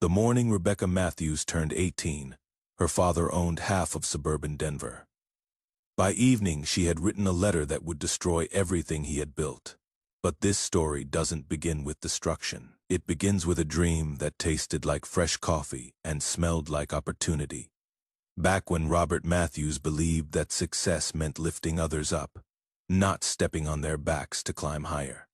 The morning Rebecca Matthews turned 18, her father owned half of suburban Denver. By evening, she had written a letter that would destroy everything he had built. But this story doesn't begin with destruction. It begins with a dream that tasted like fresh coffee and smelled like opportunity. Back when Robert Matthews believed that success meant lifting others up, not stepping on their backs to climb higher.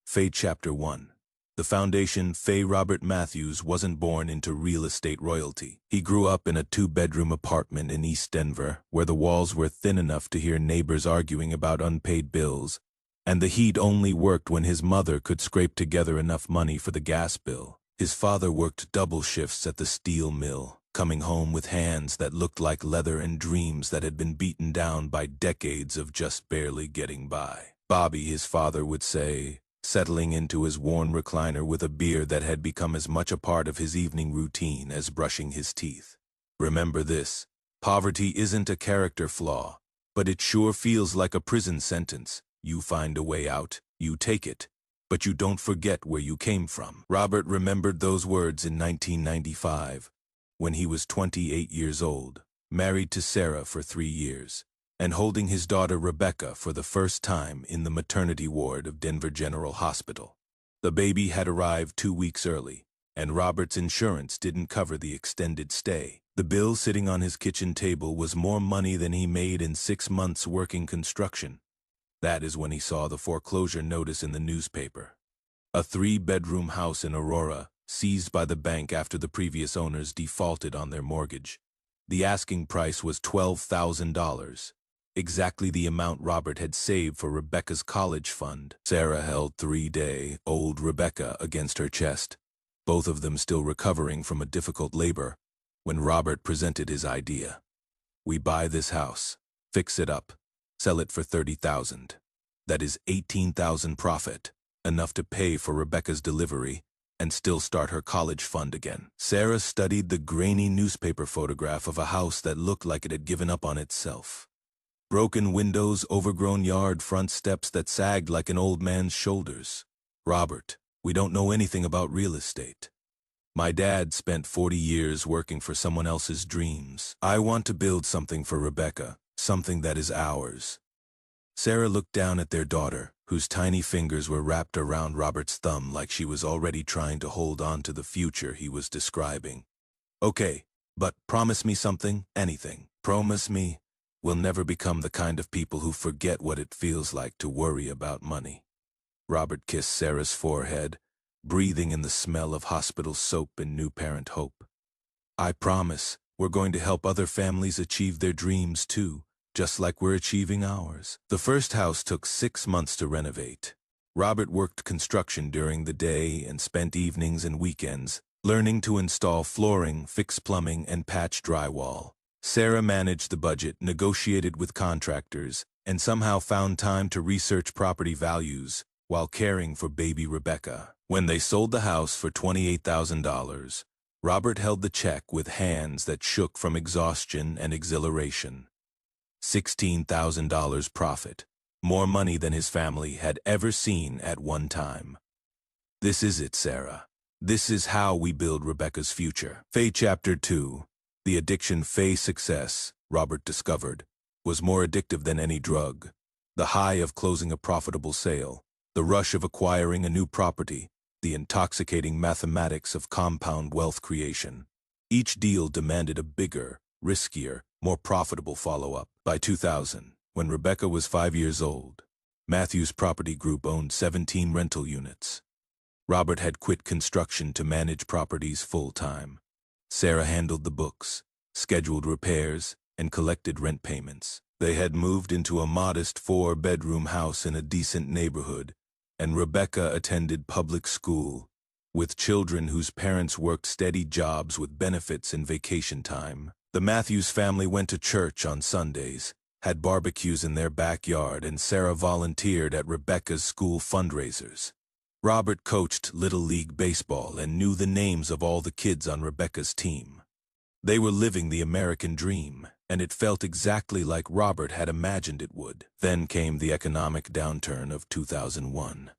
Faye Chapter 1. The foundation. Faye Robert Matthews wasn't born into real estate royalty. He grew up in a 2-bedroom apartment in East Denver, where the walls were thin enough to hear neighbors arguing about unpaid bills, and the heat only worked when his mother could scrape together enough money for the gas bill. His father worked double shifts at the steel mill, coming home with hands that looked like leather and dreams that had been beaten down by decades of just barely getting by. Bobby, his father would say, settling into his worn recliner with a beer that had become as much a part of his evening routine as brushing his teeth. Remember this: poverty isn't a character flaw, but it sure feels like a prison sentence. You find a way out, you take it, but you don't forget where you came from. Robert remembered those words in 1995, when he was 28 years old, married to Sarah for 3 years, and holding his daughter Rebecca for the first time in the maternity ward of Denver General Hospital. The baby had arrived 2 weeks early, and Robert's insurance didn't cover the extended stay. The bill sitting on his kitchen table was more money than he made in 6 months working construction. That is when he saw the foreclosure notice in the newspaper. A 3-bedroom house in Aurora, seized by the bank after the previous owners defaulted on their mortgage. The asking price was $12,000, exactly the amount Robert had saved for Rebecca's college fund. Sarah held 3-day-old Rebecca against her chest, both of them still recovering from a difficult labor, when Robert presented his idea. We buy this house, fix it up, sell it for $30,000. That is $18,000 profit, enough to pay for Rebecca's delivery and still start her college fund again. Sarah studied the grainy newspaper photograph of a house that looked like it had given up on itself. Broken windows, overgrown yard, front steps that sagged like an old man's shoulders. Robert, we don't know anything about real estate. My dad spent 40 years working for someone else's dreams. I want to build something for Rebecca, something that is ours. Sarah looked down at their daughter, whose tiny fingers were wrapped around Robert's thumb like she was already trying to hold on to the future he was describing. Okay, but promise me something, anything. Promise me we'll never become the kind of people who forget what it feels like to worry about money. Robert kissed Sarah's forehead, breathing in the smell of hospital soap and new parent hope. I promise we're going to help other families achieve their dreams too, just like we're achieving ours. The first house took 6 months to renovate. Robert worked construction during the day and spent evenings and weekends learning to install flooring, fix plumbing, and patch drywall. Sarah managed the budget, negotiated with contractors, and somehow found time to research property values while caring for baby Rebecca. When they sold the house for $28,000, Robert held the check with hands that shook from exhaustion and exhilaration. $16,000 profit, more money than his family had ever seen at one time. This is it, Sarah. This is how we build Rebecca's future. Faye Chapter 2. The addiction. Faye's success, Robert discovered, was more addictive than any drug. The high of closing a profitable sale, the rush of acquiring a new property, the intoxicating mathematics of compound wealth creation. Each deal demanded a bigger, riskier, more profitable follow-up. By 2000, when Rebecca was 5 years old, Matthews Property Group owned 17 rental units. Robert had quit construction to manage properties full-time. Sarah handled the books, scheduled repairs, and collected rent payments. They had moved into a modest 4-bedroom house in a decent neighborhood, and Rebecca attended public school, with children whose parents worked steady jobs with benefits and vacation time. The Matthews family went to church on Sundays, had barbecues in their backyard, and Sarah volunteered at Rebecca's school fundraisers. Robert coached Little League Baseball and knew the names of all the kids on Rebecca's team. They were living the American dream, and it felt exactly like Robert had imagined it would. Then came the economic downturn of 2001.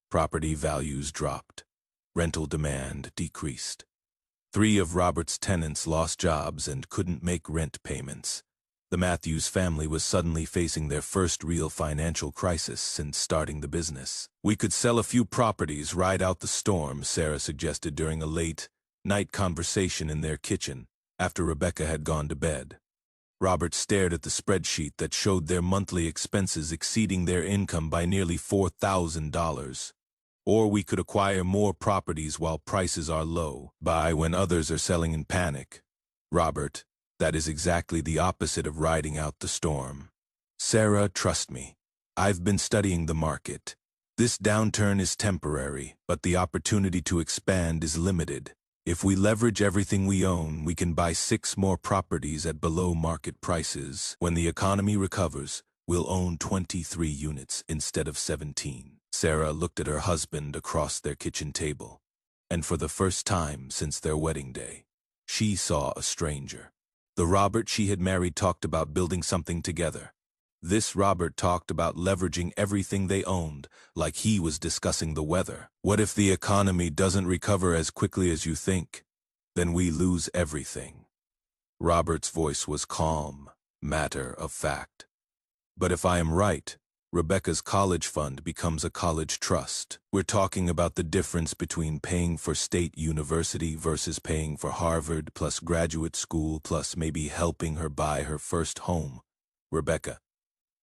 Property values dropped. Rental demand decreased. 3 of Robert's tenants lost jobs and couldn't make rent payments. The Matthews family was suddenly facing their first real financial crisis since starting the business. "We could sell a few properties, ride out the storm," Sarah suggested during a late-night conversation in their kitchen after Rebecca had gone to bed. Robert stared at the spreadsheet that showed their monthly expenses exceeding their income by nearly $4,000. "Or we could acquire more properties while prices are low, buy when others are selling in panic." "Robert, that is exactly the opposite of riding out the storm." "Sarah, trust me. I've been studying the market. This downturn is temporary, but the opportunity to expand is limited. If we leverage everything we own, we can buy 6 more properties at below market prices. When the economy recovers, we'll own 23 units instead of 17. Sarah looked at her husband across their kitchen table, and for the first time since their wedding day, she saw a stranger. The Robert she had married talked about building something together. This Robert talked about leveraging everything they owned, like he was discussing the weather. "What if the economy doesn't recover as quickly as you think? Then we lose everything." Robert's voice was calm, matter of fact. "But if I am right, Rebecca's college fund becomes a college trust. We're talking about the difference between paying for state university versus paying for Harvard plus graduate school plus maybe helping her buy her first home." Rebecca,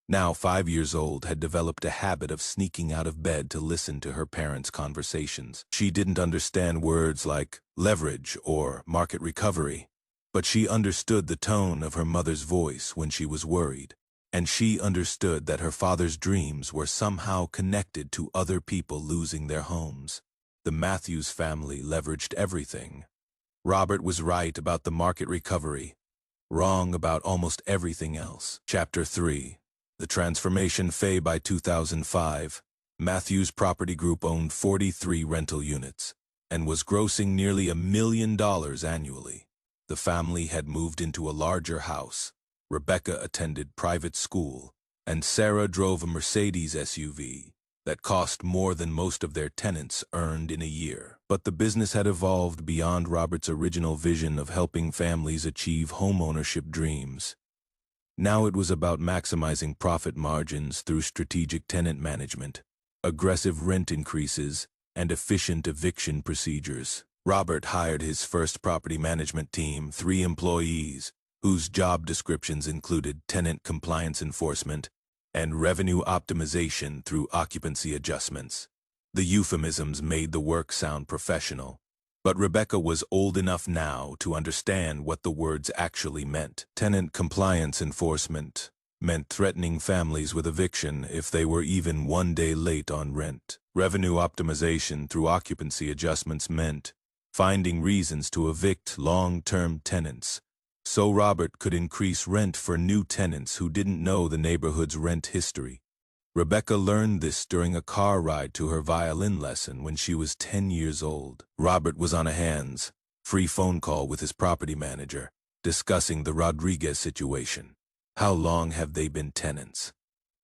now 5 years old, had developed a habit of sneaking out of bed to listen to her parents' conversations. She didn't understand words like leverage or market recovery, but she understood the tone of her mother's voice when she was worried. And she understood that her father's dreams were somehow connected to other people losing their homes. The Matthews family leveraged everything. Robert was right about the market recovery, wrong about almost everything else. Chapter 3. The Transformation. By 2005, Matthews Property Group owned 43 rental units and was grossing nearly $1 million annually. The family had moved into a larger house. Rebecca attended private school, and Sarah drove a Mercedes SUV that cost more than most of their tenants earned in a year. But the business had evolved beyond Robert's original vision of helping families achieve homeownership dreams. Now it was about maximizing profit margins through strategic tenant management, aggressive rent increases, and efficient eviction procedures. Robert hired his first property management team, 3 employees, whose job descriptions included tenant compliance enforcement and revenue optimization through occupancy adjustments. The euphemisms made the work sound professional, but Rebecca was old enough now to understand what the words actually meant. Tenant compliance enforcement meant threatening families with eviction if they were even 1 day late on rent. Revenue optimization through occupancy adjustments meant finding reasons to evict long-term tenants, so Robert could increase rent for new tenants who didn't know the neighborhood's rent history. Rebecca learned this during a car ride to her violin lesson when she was 10 years old. Robert was on a hands-free phone call with his property manager, discussing the Rodriguez situation. "How long have they been tenants?"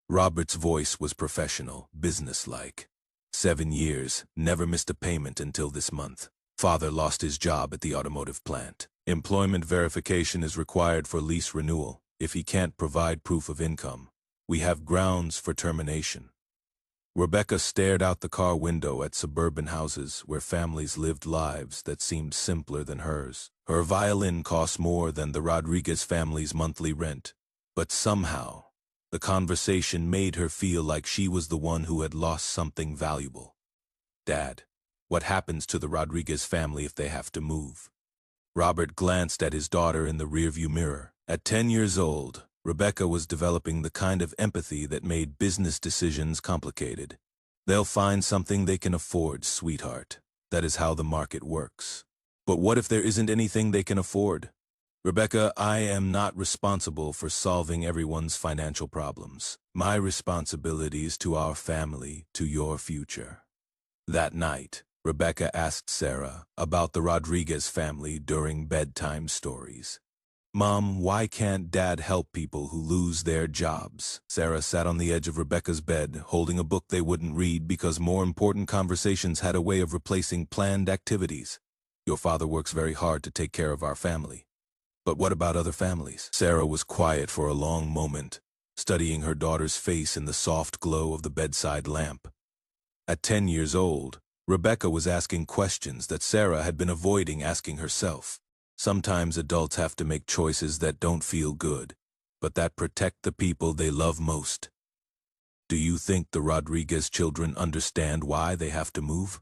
Robert's voice was professional, businesslike. 7 years, never missed a payment until this month. Father lost his job at the automotive plant. Employment verification is required for lease renewal. If he can't provide proof of income, we have grounds for termination. Rebecca stared out the car window at suburban houses where families lived lives that seemed simpler than hers. Her violin cost more than the Rodriguez family's monthly rent, but somehow, the conversation made her feel like she was the one who had lost something valuable. "Dad, what happens to the Rodriguez family if they have to move?" Robert glanced at his daughter in the rearview mirror. At 10 years old, Rebecca was developing the kind of empathy that made business decisions complicated. "They'll find something they can afford, sweetheart. That is how the market works." "But what if there isn't anything they can afford?" "Rebecca, I am not responsible for solving everyone's financial problems. My responsibility is to our family, to your future." That night, Rebecca asked Sarah about the Rodriguez family during bedtime stories. "Mom, why can't Dad help people who lose their jobs?" Sarah sat on the edge of Rebecca's bed, holding a book they wouldn't read because more important conversations had a way of replacing planned activities. Your father works very hard to take care of our family. But what about other families? Sarah was quiet for a long moment, studying her daughter's face in the soft glow of the bedside lamp. At 10 years old, Rebecca was asking questions that Sarah had been avoiding asking herself. Sometimes adults have to make choices that don't feel good, but that protect the people they love most. Do you think the Rodriguez children understand why they have to move?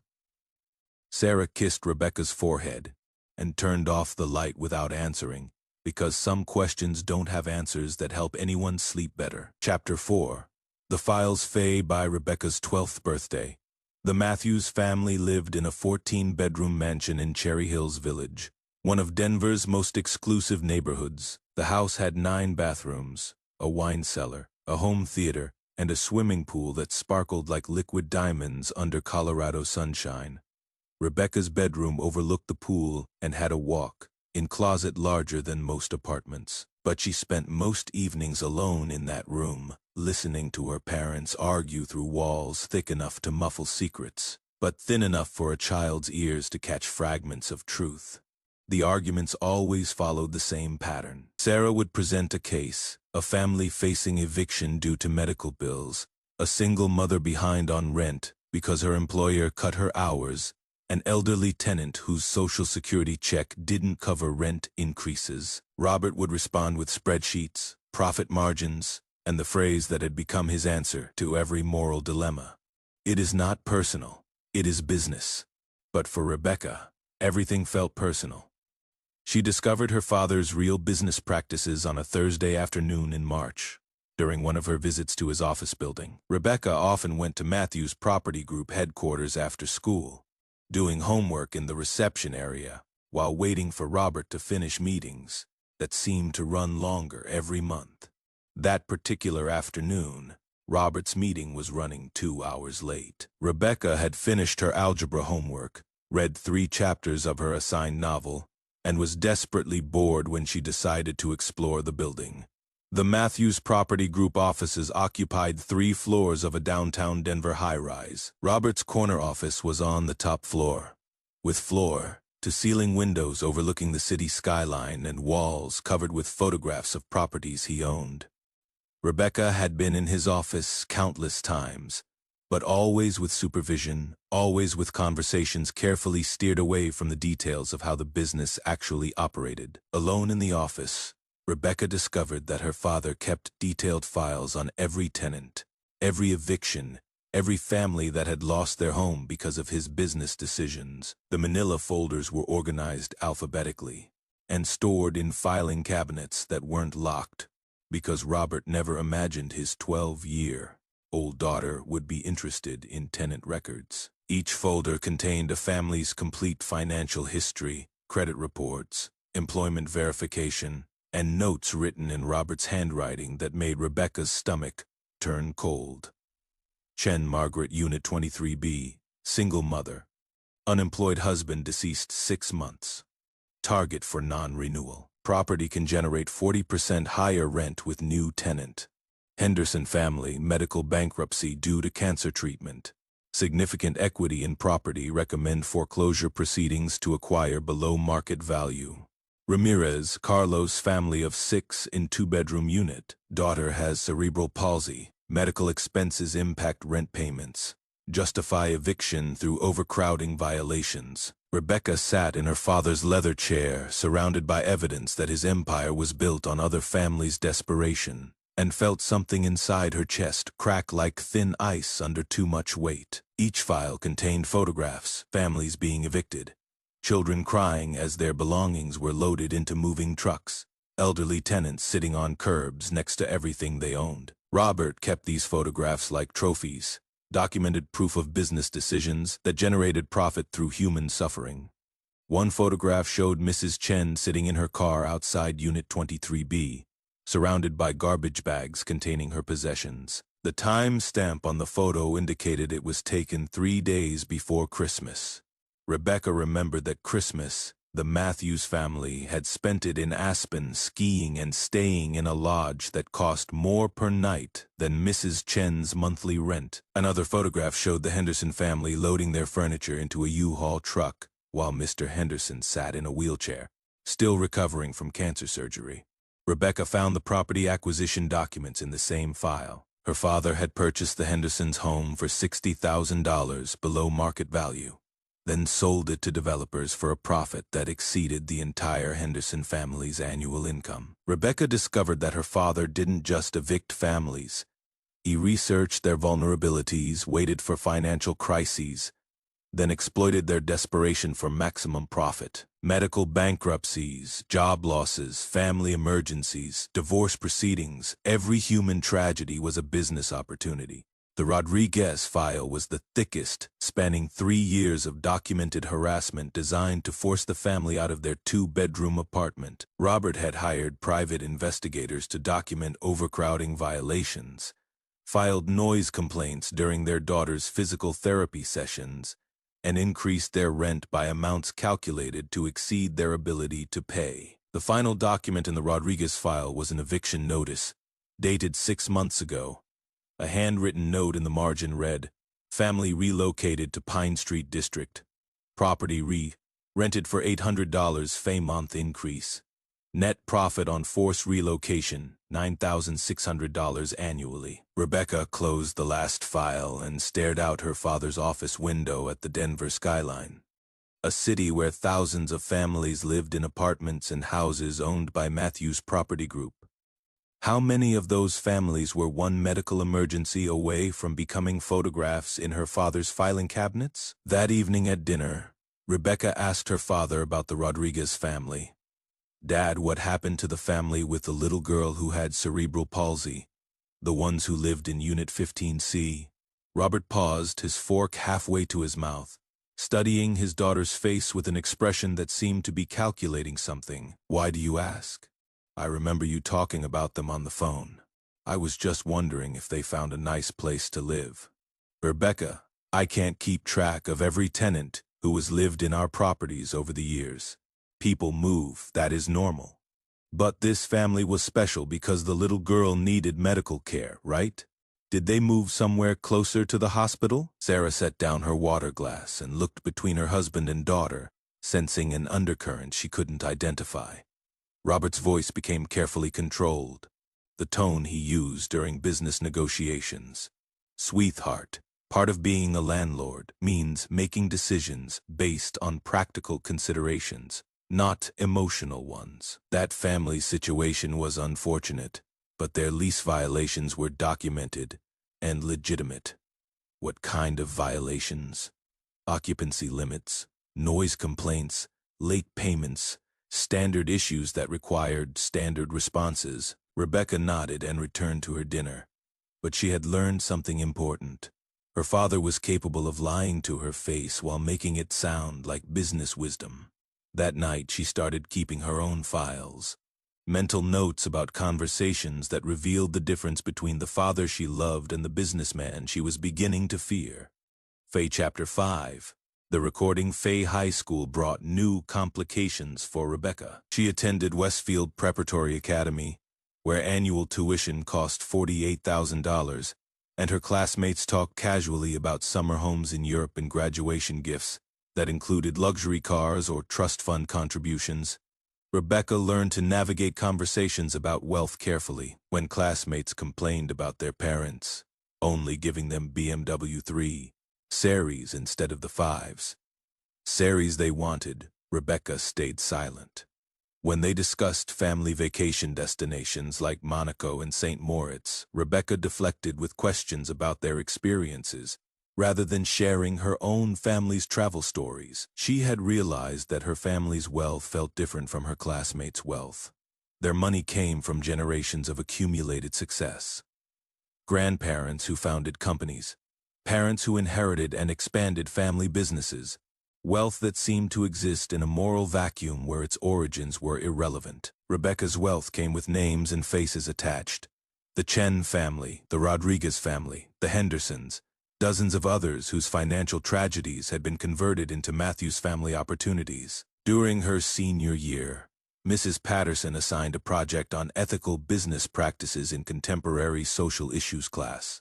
Sarah kissed Rebecca's forehead and turned off the light without answering, because some questions don't have answers that help anyone sleep better. Chapter 4. The Files Fay by Rebecca's 12th birthday. The Matthews family lived in a 14-bedroom mansion in Cherry Hills Village, one of Denver's most exclusive neighborhoods. The house had 9 bathrooms, a wine cellar, a home theater, and a swimming pool that sparkled like liquid diamonds under Colorado sunshine. Rebecca's bedroom overlooked the pool and had a walk-in closet larger than most apartments. But she spent most evenings alone in that room, listening to her parents argue through walls thick enough to muffle secrets, but thin enough for a child's ears to catch fragments of truth. The arguments always followed the same pattern. Sarah would present a case, a family facing eviction due to medical bills, a single mother behind on rent because her employer cut her hours, an elderly tenant whose Social Security check didn't cover rent increases. Robert would respond with spreadsheets, profit margins, and the phrase that had become his answer to every moral dilemma. It is not personal, it is business. But for Rebecca, everything felt personal. She discovered her father's real business practices on a Thursday afternoon in March, during one of her visits to his office building. Rebecca often went to Matthews Property Group headquarters after school, doing homework in the reception area while waiting for Robert to finish meetings that seemed to run longer every month. That particular afternoon, Robert's meeting was running 2 hours late. Rebecca had finished her algebra homework, read 3 chapters of her assigned novel, and was desperately bored when she decided to explore the building. The Matthews Property Group offices occupied 3 floors of a downtown Denver high-rise. Robert's corner office was on the top floor, with floor-to-ceiling windows overlooking the city skyline and walls covered with photographs of properties he owned. Rebecca had been in his office countless times, but always with supervision, always with conversations carefully steered away from the details of how the business actually operated. Alone in the office, Rebecca discovered that her father kept detailed files on every tenant, every eviction, every family that had lost their home because of his business decisions. The manila folders were organized alphabetically and stored in filing cabinets that weren't locked, because Robert never imagined his 12-year-old daughter would be interested in tenant records. Each folder contained a family's complete financial history, credit reports, employment verification, and notes written in Robert's handwriting that made Rebecca's stomach turn cold. Chen Margaret, Unit 23B, single mother. Unemployed husband deceased 6 months. Target for non-renewal. Property can generate 40% higher rent with new tenant. Henderson family, medical bankruptcy due to cancer treatment. Significant equity in property, recommend foreclosure proceedings to acquire below market value. Ramirez, Carlos family of 6 in 2-bedroom unit. Daughter has cerebral palsy. Medical expenses impact rent payments. Justify eviction through overcrowding violations. Rebecca sat in her father's leather chair, surrounded by evidence that his empire was built on other families' desperation, and felt something inside her chest crack like thin ice under too much weight. Each file contained photographs, families being evicted, children crying as their belongings were loaded into moving trucks, elderly tenants sitting on curbs next to everything they owned. Robert kept these photographs like trophies, documented proof of business decisions that generated profit through human suffering. One photograph showed Mrs. Chen sitting in her car outside Unit 23B, surrounded by garbage bags containing her possessions. The time stamp on the photo indicated it was taken 3 days before Christmas. Rebecca remembered that Christmas, the Matthews family had spent it in Aspen skiing and staying in a lodge that cost more per night than Mrs. Chen's monthly rent. Another photograph showed the Henderson family loading their furniture into a U-Haul truck, while Mr. Henderson sat in a wheelchair, still recovering from cancer surgery. Rebecca found the property acquisition documents in the same file. Her father had purchased the Hendersons' home for $60,000 below market value, then sold it to developers for a profit that exceeded the entire Henderson family's annual income. Rebecca discovered that her father didn't just evict families. He researched their vulnerabilities, waited for financial crises, then exploited their desperation for maximum profit. Medical bankruptcies, job losses, family emergencies, divorce proceedings, every human tragedy was a business opportunity. The Rodriguez file was the thickest, spanning 3 years of documented harassment designed to force the family out of their 2-bedroom apartment. Robert had hired private investigators to document overcrowding violations, filed noise complaints during their daughter's physical therapy sessions, and increased their rent by amounts calculated to exceed their ability to pay. The final document in the Rodriguez file was an eviction notice, dated 6 months ago. A handwritten note in the margin read, "Family relocated to Pine Street District. Property rented for $800 month increase. Net profit on forced relocation, $9,600 annually." Rebecca closed the last file and stared out her father's office window at the Denver skyline, a city where thousands of families lived in apartments and houses owned by Matthews Property Group. How many of those families were one medical emergency away from becoming photographs in her father's filing cabinets? That evening at dinner, Rebecca asked her father about the Rodriguez family. "Dad, what happened to the family with the little girl who had cerebral palsy? The ones who lived in Unit 15C? Robert paused, his fork halfway to his mouth, studying his daughter's face with an expression that seemed to be calculating something. "Why do you ask? I remember you talking about them on the phone. I was just wondering if they found a nice place to live." "Rebecca, I can't keep track of every tenant who has lived in our properties over the years. People move, that is normal. But this family was special because the little girl needed medical care, right? Did they move somewhere closer to the hospital?" Sarah set down her water glass and looked between her husband and daughter, sensing an undercurrent she couldn't identify. Robert's voice became carefully controlled, the tone he used during business negotiations. "Sweetheart, part of being a landlord means making decisions based on practical considerations, not emotional ones. That family's situation was unfortunate, but their lease violations were documented and legitimate." "What kind of violations?" "Occupancy limits, noise complaints, late payments, standard issues that required standard responses." Rebecca nodded and returned to her dinner. But she had learned something important. Her father was capable of lying to her face while making it sound like business wisdom. That night she started keeping her own files, mental notes about conversations that revealed the difference between the father she loved and the businessman she was beginning to fear. Faye Chapter 5. The recording Faye High School brought new complications for Rebecca. She attended Westfield Preparatory Academy, where annual tuition cost $48,000, and her classmates talked casually about summer homes in Europe and graduation gifts that included luxury cars or trust fund contributions. Rebecca learned to navigate conversations about wealth carefully. When classmates complained about their parents only giving them BMW 3 Series instead of the 5s, Series they wanted, Rebecca stayed silent. When they discussed family vacation destinations like Monaco and St. Moritz, Rebecca deflected with questions about their experiences, rather than sharing her own family's travel stories. She had realized that her family's wealth felt different from her classmates' wealth. Their money came from generations of accumulated success. Grandparents who founded companies, parents who inherited and expanded family businesses, wealth that seemed to exist in a moral vacuum where its origins were irrelevant. Rebecca's wealth came with names and faces attached. The Chen family, the Rodriguez family, the Hendersons, dozens of others whose financial tragedies had been converted into Matthews family opportunities. During her senior year, Mrs. Patterson assigned a project on ethical business practices in contemporary social issues class.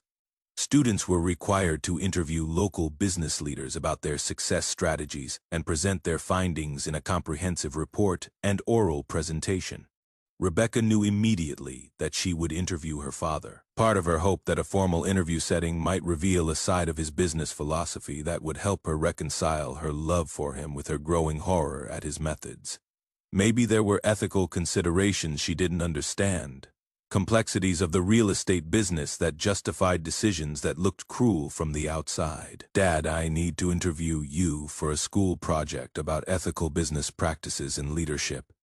Students were required to interview local business leaders about their success strategies and present their findings in a comprehensive report and oral presentation. Rebecca knew immediately that she would interview her father. Part of her hoped that a formal interview setting might reveal a side of his business philosophy that would help her reconcile her love for him with her growing horror at his methods. Maybe there were ethical considerations she didn't understand, complexities of the real estate business that justified decisions that looked cruel from the outside. "Dad, I need to interview you for a school project about ethical business practices and leadership."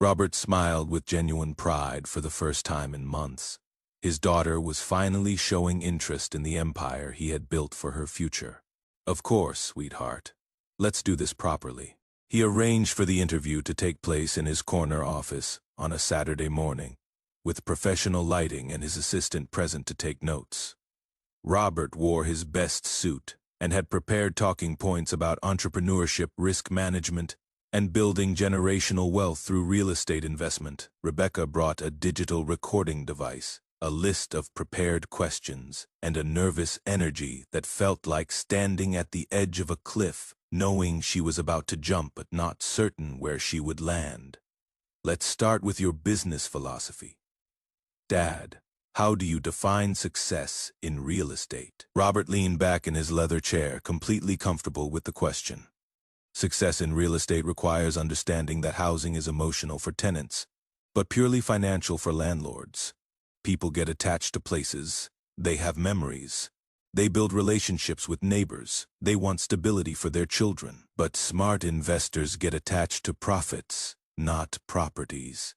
Robert smiled with genuine pride for the first time in months. His daughter was finally showing interest in the empire he had built for her future. "Of course, sweetheart. Let's do this properly." He arranged for the interview to take place in his corner office on a Saturday morning, with professional lighting and his assistant present to take notes. Robert wore his best suit and had prepared talking points about entrepreneurship, risk management, and building generational wealth through real estate investment. Rebecca brought a digital recording device, a list of prepared questions, and a nervous energy that felt like standing at the edge of a cliff, knowing she was about to jump but not certain where she would land. "Let's start with your business philosophy. Dad, how do you define success in real estate?" Robert leaned back in his leather chair, completely comfortable with the question. "Success in real estate requires understanding that housing is emotional for tenants, but purely financial for landlords. People get attached to places. They have memories. They build relationships with neighbors. They want stability for their children. But smart investors get attached to profits, not properties.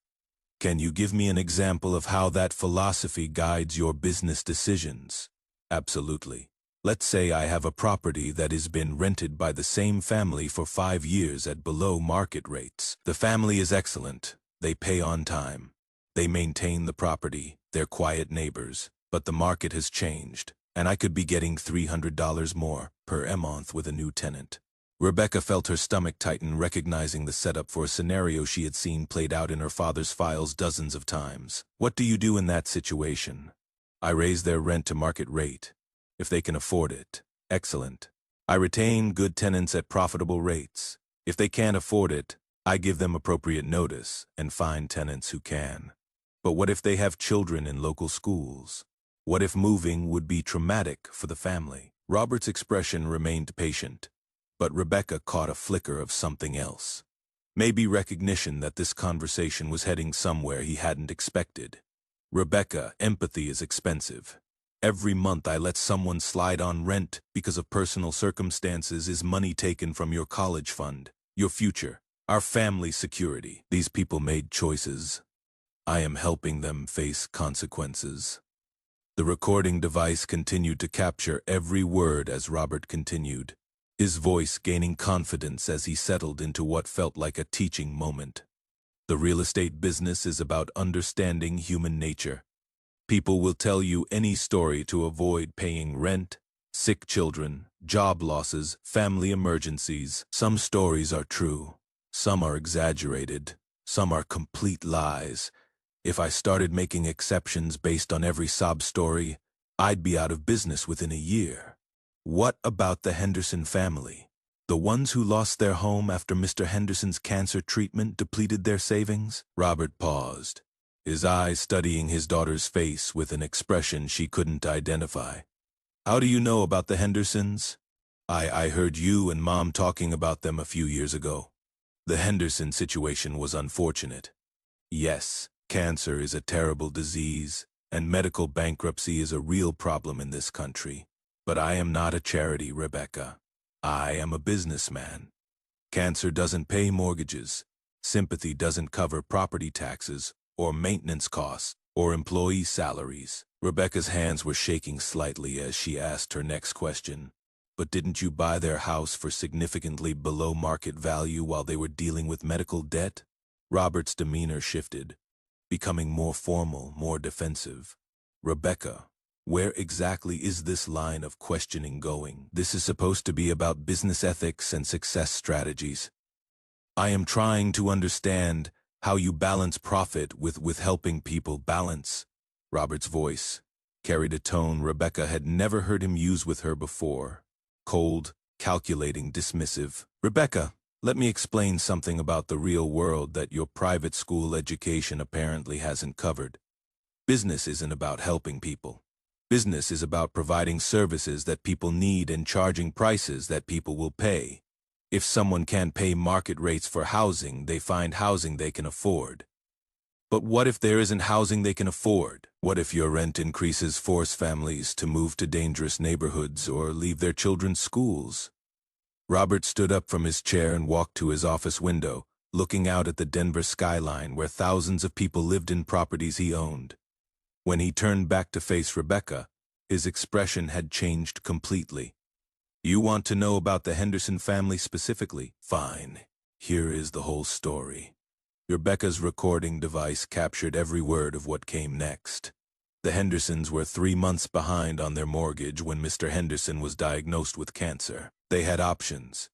Can you give me an example of how that philosophy guides your business decisions?" "Absolutely. Let's say I have a property that has been rented by the same family for 5 years at below market rates. The family is excellent. They pay on time. They maintain the property. They're quiet neighbors. But the market has changed, and I could be getting $300 more per month with a new tenant." Rebecca felt her stomach tighten, recognizing the setup for a scenario she had seen played out in her father's files dozens of times. "What do you do in that situation?" "I raise their rent to market rate. If they can afford it, excellent. I retain good tenants at profitable rates. If they can't afford it, I give them appropriate notice and find tenants who can. But what if they have children in local schools? What if moving would be traumatic for the family?" Robert's expression remained patient, but Rebecca caught a flicker of something else. Maybe recognition that this conversation was heading somewhere he hadn't expected. "Rebecca, empathy is expensive. Every month I let someone slide on rent because of personal circumstances is money taken from your college fund, your future, our family security. These people made choices. I am helping them face consequences." The recording device continued to capture every word as Robert continued, his voice gaining confidence as he settled into what felt like a teaching moment. "The real estate business is about understanding human nature. People will tell you any story to avoid paying rent, sick children, job losses, family emergencies. Some stories are true. Some are exaggerated. Some are complete lies. If I started making exceptions based on every sob story, I'd be out of business within a year." "What about the Henderson family? The ones who lost their home after Mr. Henderson's cancer treatment depleted their savings?" Robert paused, his eyes studying his daughter's face with an expression she couldn't identify. "How do you know about the Hendersons?" I heard you and Mom talking about them a few years ago. The Henderson situation was unfortunate. Yes, cancer is a terrible disease, and medical bankruptcy is a real problem in this country. But I am not a charity, Rebecca. I am a businessman. Cancer doesn't pay mortgages. Sympathy doesn't cover property taxes or maintenance costs or employee salaries. Rebecca's hands were shaking slightly as she asked her next question. "But didn't you buy their house for significantly below market value while they were dealing with medical debt?" Robert's demeanor shifted, becoming more formal, more defensive. "Rebecca, where exactly is this line of questioning going? This is supposed to be about business ethics and success strategies. I am trying to understand how you balance profit with helping people balance." Robert's voice carried a tone Rebecca had never heard him use with her before. Cold, calculating, dismissive. "Rebecca, let me explain something about the real world that your private school education apparently hasn't covered. Business isn't about helping people. Business is about providing services that people need and charging prices that people will pay. If someone can't pay market rates for housing, they find housing they can afford. But what if there isn't housing they can afford? What if your rent increases force families to move to dangerous neighborhoods or leave their children's schools?" Robert stood up from his chair and walked to his office window, looking out at the Denver skyline where thousands of people lived in properties he owned. When he turned back to face Rebecca, his expression had changed completely. "You want to know about the Henderson family specifically? Fine. Here is the whole story." Rebecca's recording device captured every word of what came next. The Hendersons were 3 months behind on their mortgage when Mr. Henderson was diagnosed with cancer. They had options.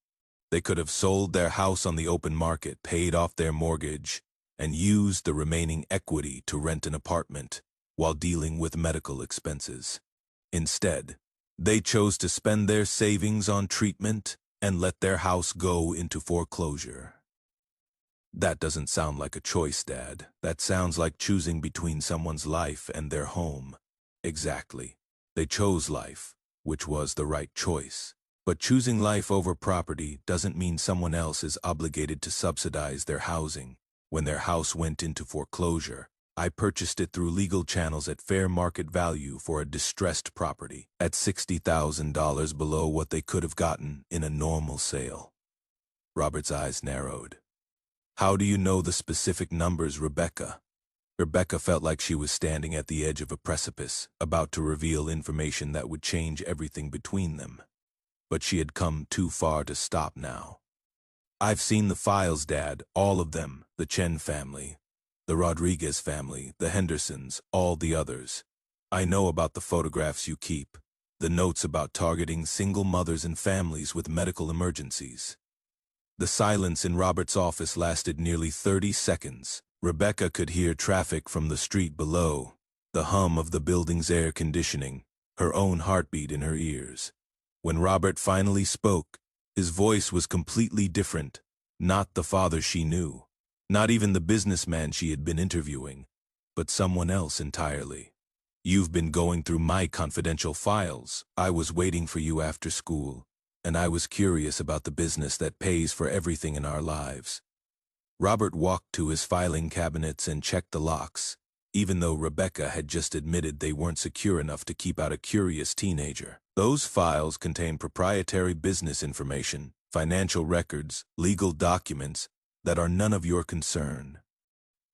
They could have sold their house on the open market, paid off their mortgage, and used the remaining equity to rent an apartment while dealing with medical expenses. Instead, they chose to spend their savings on treatment and let their house go into foreclosure. That doesn't sound like a choice, Dad. That sounds like choosing between someone's life and their home. Exactly. They chose life, which was the right choice. But choosing life over property doesn't mean someone else is obligated to subsidize their housing. When their house went into foreclosure, I purchased it through legal channels at fair market value for a distressed property, at $60,000 below what they could have gotten in a normal sale. Robert's eyes narrowed. "How do you know the specific numbers, Rebecca?" Rebecca felt like she was standing at the edge of a precipice, about to reveal information that would change everything between them. But she had come too far to stop now. "I've seen the files, Dad, all of them, the Chen family, the Rodriguez family, the Hendersons, all the others. I know about the photographs you keep, the notes about targeting single mothers and families with medical emergencies." The silence in Robert's office lasted nearly 30 seconds. Rebecca could hear traffic from the street below, the hum of the building's air conditioning, her own heartbeat in her ears. When Robert finally spoke, his voice was completely different, not the father she knew, not even the businessman she had been interviewing, but someone else entirely. "You've been going through my confidential files. I was waiting for you after school, and I was curious about the business that pays for everything in our lives." Robert walked to his filing cabinets and checked the locks, even though Rebecca had just admitted they weren't secure enough to keep out a curious teenager. Those files contain proprietary business information, financial records, legal documents that are none of your concern.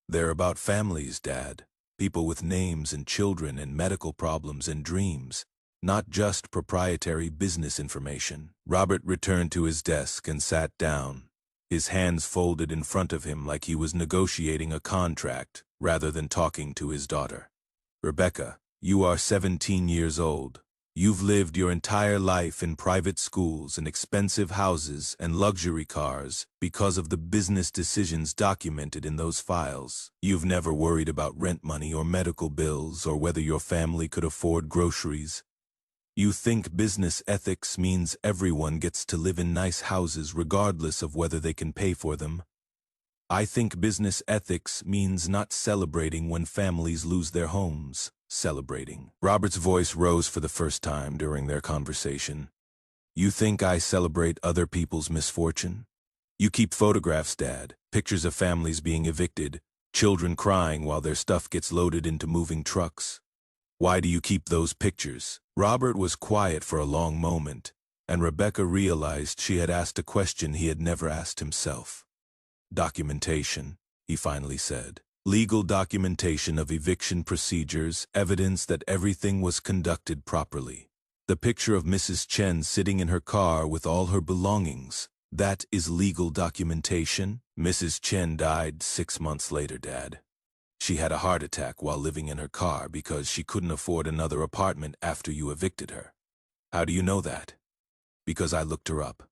They're about families, Dad, people with names and children and medical problems and dreams, not just proprietary business information. Robert returned to his desk and sat down, his hands folded in front of him like he was negotiating a contract rather than talking to his daughter. "Rebecca, you are 17 years old. You've lived your entire life in private schools and expensive houses and luxury cars because of the business decisions documented in those files. You've never worried about rent money or medical bills or whether your family could afford groceries. You think business ethics means everyone gets to live in nice houses regardless of whether they can pay for them. I think business ethics means not celebrating when families lose their homes. Celebrating." Robert's voice rose for the first time during their conversation. "You think I celebrate other people's misfortune? You keep photographs, Dad, pictures of families being evicted, children crying while their stuff gets loaded into moving trucks. Why do you keep those pictures?" Robert was quiet for a long moment, and Rebecca realized she had asked a question he had never asked himself. "Documentation," he finally said. "Legal documentation of eviction procedures, evidence that everything was conducted properly. The picture of Mrs. Chen sitting in her car with all her belongings, that is legal documentation." "Mrs. Chen died 6 months later, Dad. She had a heart attack while living in her car because she couldn't afford another apartment after you evicted her." "How do you know that?" "Because I looked her up.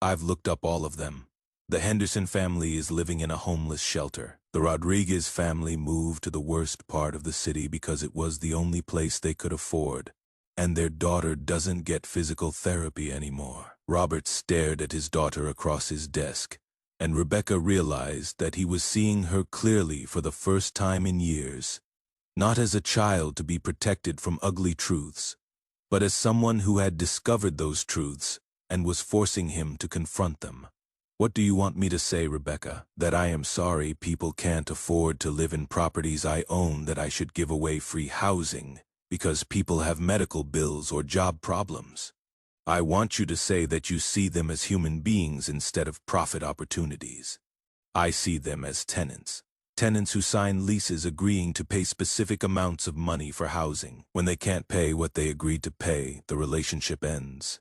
I've looked up all of them. The Henderson family is living in a homeless shelter. The Rodriguez family moved to the worst part of the city because it was the only place they could afford, and their daughter doesn't get physical therapy anymore. Robert stared at his daughter across his desk, and Rebecca realized that he was seeing her clearly for the first time in years, not as a child to be protected from ugly truths, but as someone who had discovered those truths and was forcing him to confront them. "What do you want me to say, Rebecca? That I am sorry people can't afford to live in properties I own, that I should give away free housing because people have medical bills or job problems? I want you to say that you see them as human beings instead of profit opportunities. I see them as tenants. Tenants who sign leases agreeing to pay specific amounts of money for housing. When they can't pay what they agreed to pay, the relationship ends."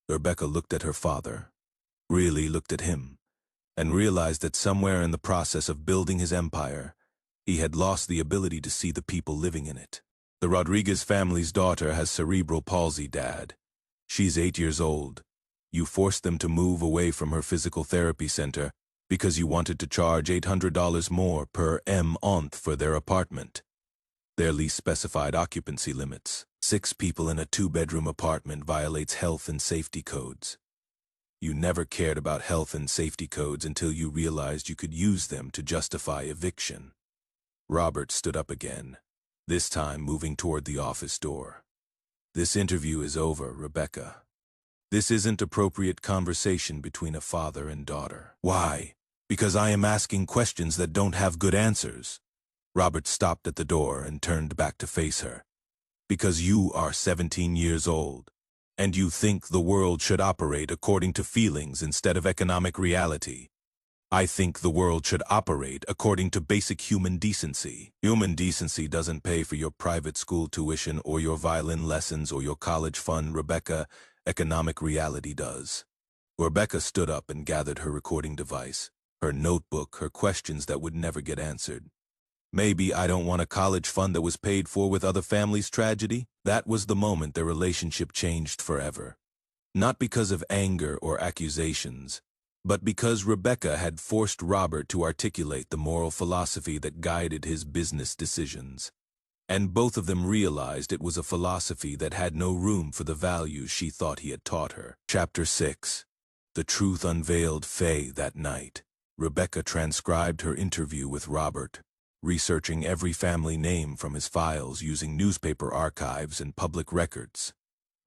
Rebecca looked at her father, really looked at him, and realized that somewhere in the process of building his empire, he had lost the ability to see the people living in it. "The Rodriguez family's daughter has cerebral palsy, Dad. She's 8 years old. You forced them to move away from her physical therapy center because you wanted to charge $800 more per month for their apartment. Their lease specified occupancy limits. 6 people in a 2-bedroom apartment violates health and safety codes. You never cared about health and safety codes until you realized you could use them to justify eviction." Robert stood up again, this time moving toward the office door. "This interview is over, Rebecca. This isn't appropriate conversation between a father and daughter." "Why?" "Because I am asking questions that don't have good answers." Robert stopped at the door and turned back to face her. "Because you are 17 years old, and you think the world should operate according to feelings instead of economic reality. I think the world should operate according to basic human decency. Human decency doesn't pay for your private school tuition or your violin lessons or your college fund, Rebecca. Economic reality does." Rebecca stood up and gathered her recording device, her notebook, her questions that would never get answered. "Maybe I don't want a college fund that was paid for with other families' tragedy." That was the moment their relationship changed forever. Not because of anger or accusations, but because Rebecca had forced Robert to articulate the moral philosophy that guided his business decisions. And both of them realized it was a philosophy that had no room for the values she thought he had taught her. Chapter 6. The truth unveiled Faye that night. Rebecca transcribed her interview with Robert, researching every family name from his files using newspaper archives and public records.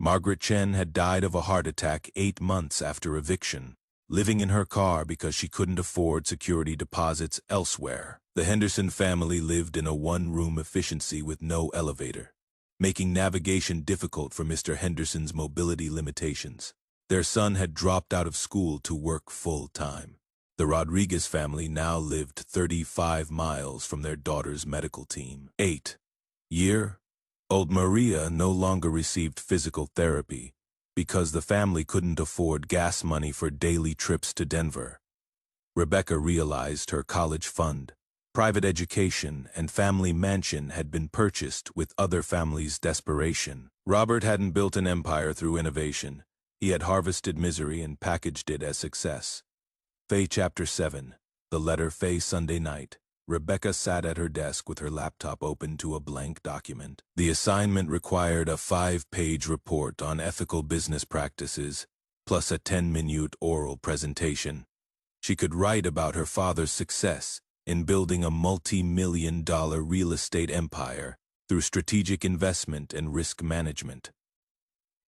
Margaret Chen had died of a heart attack 8 months after eviction, living in her car because she couldn't afford security deposits elsewhere. The Henderson family lived in a 1-room efficiency with no elevator, making navigation difficult for Mr. Henderson's mobility limitations. Their son had dropped out of school to work full-time. The Rodriguez family now lived 35 miles from their daughter's medical team. 8-year-old Maria no longer received physical therapy because the family couldn't afford gas money for daily trips to Denver. Rebecca realized her college fund, private education, and family mansion had been purchased with other families' desperation. Robert hadn't built an empire through innovation. He had harvested misery and packaged it as success. Faye Chapter 7. The letter. Faye Sunday night. Rebecca sat at her desk with her laptop open to a blank document. The assignment required a 5-page report on ethical business practices, plus a 10-minute oral presentation. She could write about her father's success in building a multi-million-dollar real estate empire through strategic investment and risk management.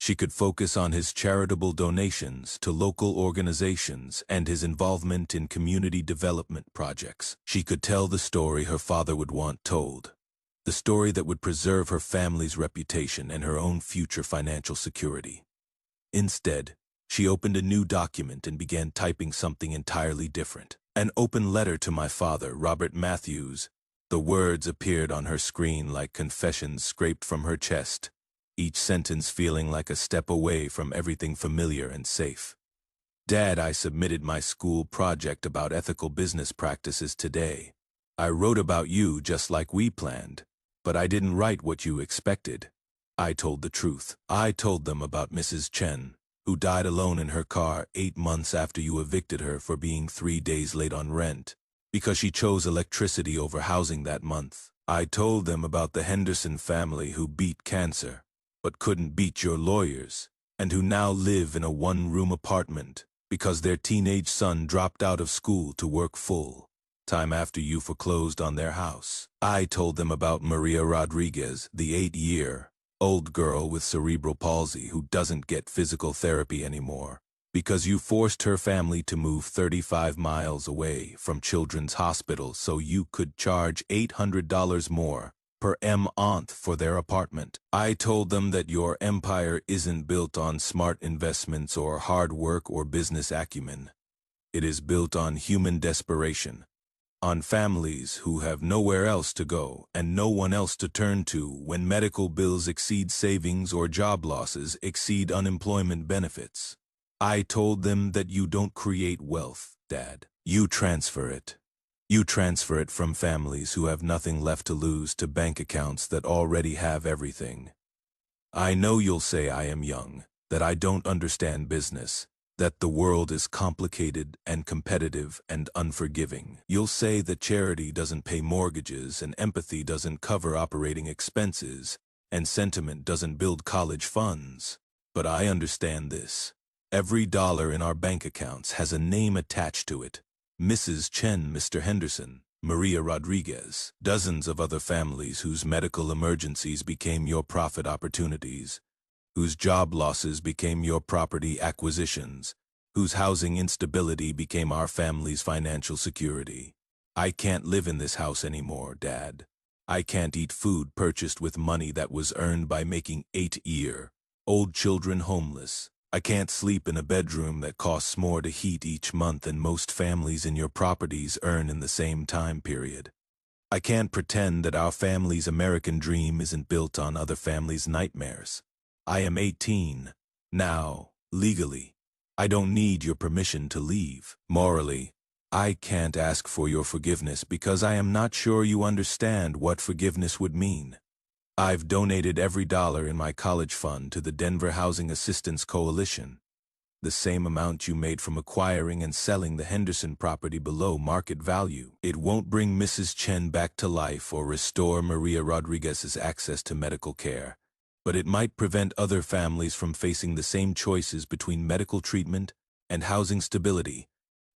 She could focus on his charitable donations to local organizations and his involvement in community development projects. She could tell the story her father would want told, the story that would preserve her family's reputation and her own future financial security. Instead, she opened a new document and began typing something entirely different. "An open letter to my father, Robert Matthews." The words appeared on her screen like confessions scraped from her chest, each sentence feeling like a step away from everything familiar and safe. "Dad, I submitted my school project about ethical business practices today. I wrote about you just like we planned, but I didn't write what you expected. I told the truth. I told them about Mrs. Chen, who died alone in her car 8 months after you evicted her for being 3 days late on rent, because she chose electricity over housing that month. I told them about the Henderson family who beat cancer, but couldn't beat your lawyers, and who now live in a one-room apartment because their teenage son dropped out of school to work full-time after you foreclosed on their house. I told them about Maria Rodriguez, the 8-year-old girl with cerebral palsy who doesn't get physical therapy anymore because you forced her family to move 35 miles away from Children's Hospital so you could charge $800 more per month for their apartment. I told them that your empire isn't built on smart investments or hard work or business acumen. It is built on human desperation, on families who have nowhere else to go and no one else to turn to when medical bills exceed savings or job losses exceed unemployment benefits. I told them that you don't create wealth, Dad. You transfer it. You transfer it from families who have nothing left to lose to bank accounts that already have everything. I know you'll say I am young, that I don't understand business, that the world is complicated and competitive and unforgiving. You'll say that charity doesn't pay mortgages and empathy doesn't cover operating expenses and sentiment doesn't build college funds. But I understand this. Every dollar in our bank accounts has a name attached to it. Mrs. Chen, Mr. Henderson, Maria Rodriguez, dozens of other families whose medical emergencies became your profit opportunities, whose job losses became your property acquisitions, whose housing instability became our family's financial security. I can't live in this house anymore, Dad. I can't eat food purchased with money that was earned by making 8-year-old children homeless. I can't sleep in a bedroom that costs more to heat each month than most families in your properties earn in the same time period. I can't pretend that our family's American dream isn't built on other families' nightmares. I am 18 now, legally. I don't need your permission to leave. Morally, I can't ask for your forgiveness because I am not sure you understand what forgiveness would mean. I've donated every dollar in my college fund to the Denver Housing Assistance Coalition, the same amount you made from acquiring and selling the Henderson property below market value. It won't bring Mrs. Chen back to life or restore Maria Rodriguez's access to medical care, but it might prevent other families from facing the same choices between medical treatment and housing stability.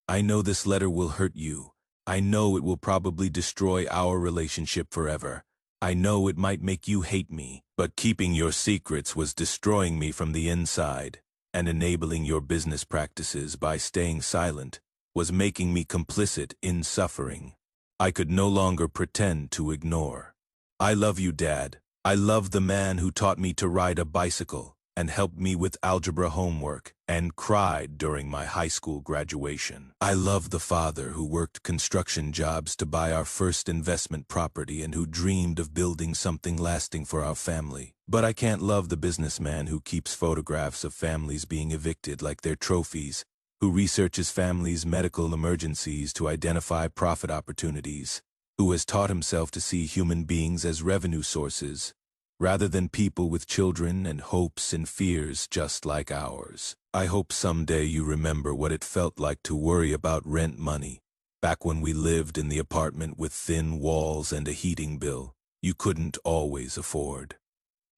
I know this letter will hurt you. I know it will probably destroy our relationship forever. I know it might make you hate me, but keeping your secrets was destroying me from the inside, and enabling your business practices by staying silent was making me complicit in suffering I could no longer pretend to ignore. I love you, Dad. I love the man who taught me to ride a bicycle and helped me with algebra homework and cried during my high school graduation. I love the father who worked construction jobs to buy our first investment property and who dreamed of building something lasting for our family. But I can't love the businessman who keeps photographs of families being evicted like they're trophies, who researches families' medical emergencies to identify profit opportunities, who has taught himself to see human beings as revenue sources, rather than people with children and hopes and fears just like ours. I hope someday you remember what it felt like to worry about rent money, back when we lived in the apartment with thin walls and a heating bill you couldn't always afford.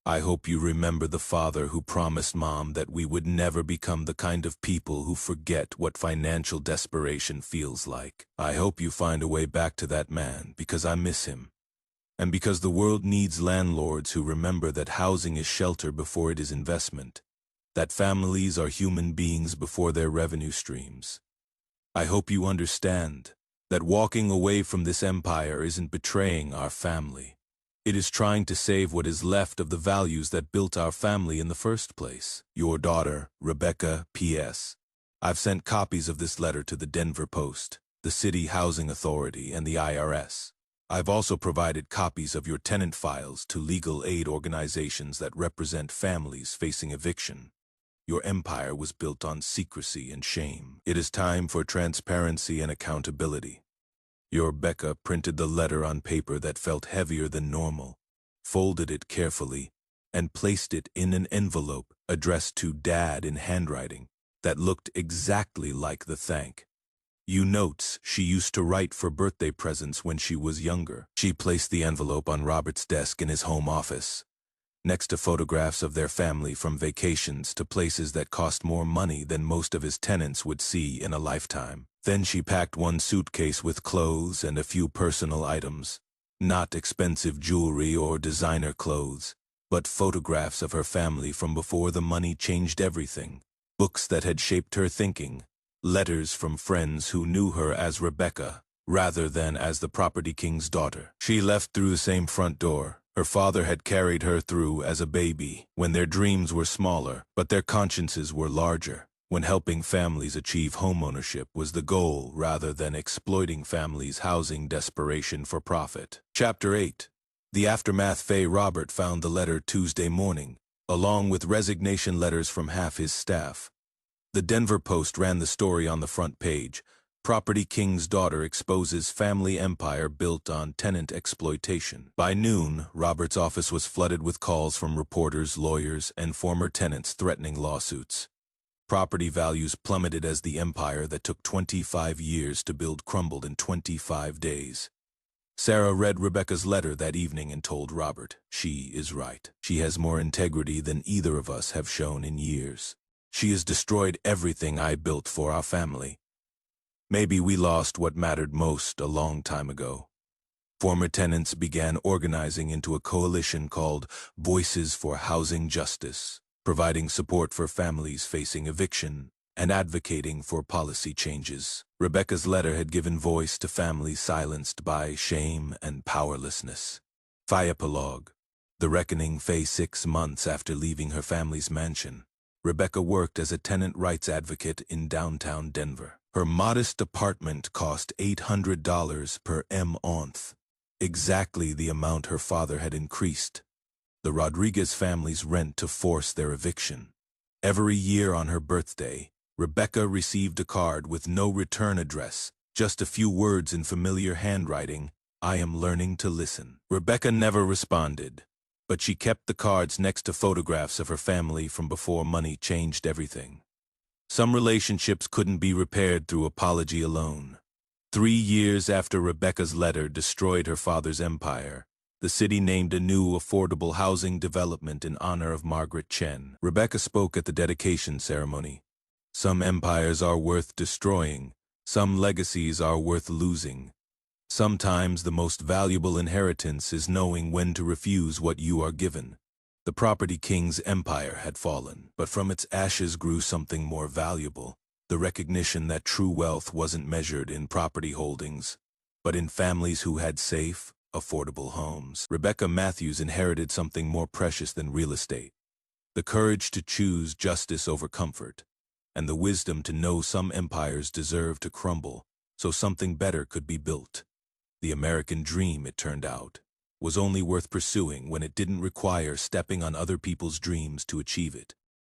I hope you remember the father who promised Mom that we would never become the kind of people who forget what financial desperation feels like. I hope you find a way back to that man because I miss him. And because the world needs landlords who remember that housing is shelter before it is investment, that families are human beings before their revenue streams. I hope you understand that walking away from this empire isn't betraying our family. It is trying to save what is left of the values that built our family in the first place. Your daughter, Rebecca, P.S. I've sent copies of this letter to the Denver Post, the City Housing Authority, and the IRS. I've also provided copies of your tenant files to legal aid organizations that represent families facing eviction. Your empire was built on secrecy and shame. It is time for transparency and accountability. Your Becca printed the letter on paper that felt heavier than normal, folded it carefully, and placed it in an envelope addressed to Dad in handwriting that looked exactly like the thank you notes she used to write for birthday presents when she was younger. She placed the envelope on Robert's desk in his home office, next to photographs of their family from vacations to places that cost more money than most of his tenants would see in a lifetime. Then she packed one suitcase with clothes and a few personal items, not expensive jewelry or designer clothes, but photographs of her family from before the money changed everything, books that had shaped her thinking, letters from friends who knew her as Rebecca rather than as the property king's daughter. She left through the same front door her father had carried her through as a baby, when their dreams were smaller, but their consciences were larger, when helping families achieve homeownership was the goal rather than exploiting families' housing desperation for profit. Chapter 8. The aftermath. Robert found the letter Tuesday morning, along with resignation letters from half his staff. The Denver Post ran the story on the front page. Property King's daughter exposes family empire built on tenant exploitation. By noon, Robert's office was flooded with calls from reporters, lawyers, and former tenants threatening lawsuits. Property values plummeted as the empire that took 25 years to build crumbled in 25 days. Sarah read Rebecca's letter that evening and told Robert, "She is right. She has more integrity than either of us have shown in years. She has destroyed everything I built for our family. Maybe we lost what mattered most a long time ago." Former tenants began organizing into a coalition called Voices for Housing Justice, providing support for families facing eviction and advocating for policy changes. Rebecca's letter had given voice to families silenced by shame and powerlessness. Epilogue. The reckoning. 6 months after leaving her family's mansion, Rebecca worked as a tenant rights advocate in downtown Denver. Her modest apartment cost $800 per month, exactly the amount her father had increased the Rodriguez family's rent to force their eviction. Every year on her birthday, Rebecca received a card with no return address, just a few words in familiar handwriting, "I am learning to listen." Rebecca never responded, but she kept the cards next to photographs of her family from before money changed everything. Some relationships couldn't be repaired through apology alone. 3 years after Rebecca's letter destroyed her father's empire, the city named a new affordable housing development in honor of Margaret Chen. Rebecca spoke at the dedication ceremony. "Some empires are worth destroying. Some legacies are worth losing. Sometimes the most valuable inheritance is knowing when to refuse what you are given." The property king's empire had fallen, but from its ashes grew something more valuable, the recognition that true wealth wasn't measured in property holdings, but in families who had safe, affordable homes. Rebecca Matthews inherited something more precious than real estate: the courage to choose justice over comfort, and the wisdom to know some empires deserve to crumble so something better could be built. The American dream, it turned out, was only worth pursuing when it didn't require stepping on other people's dreams to achieve it.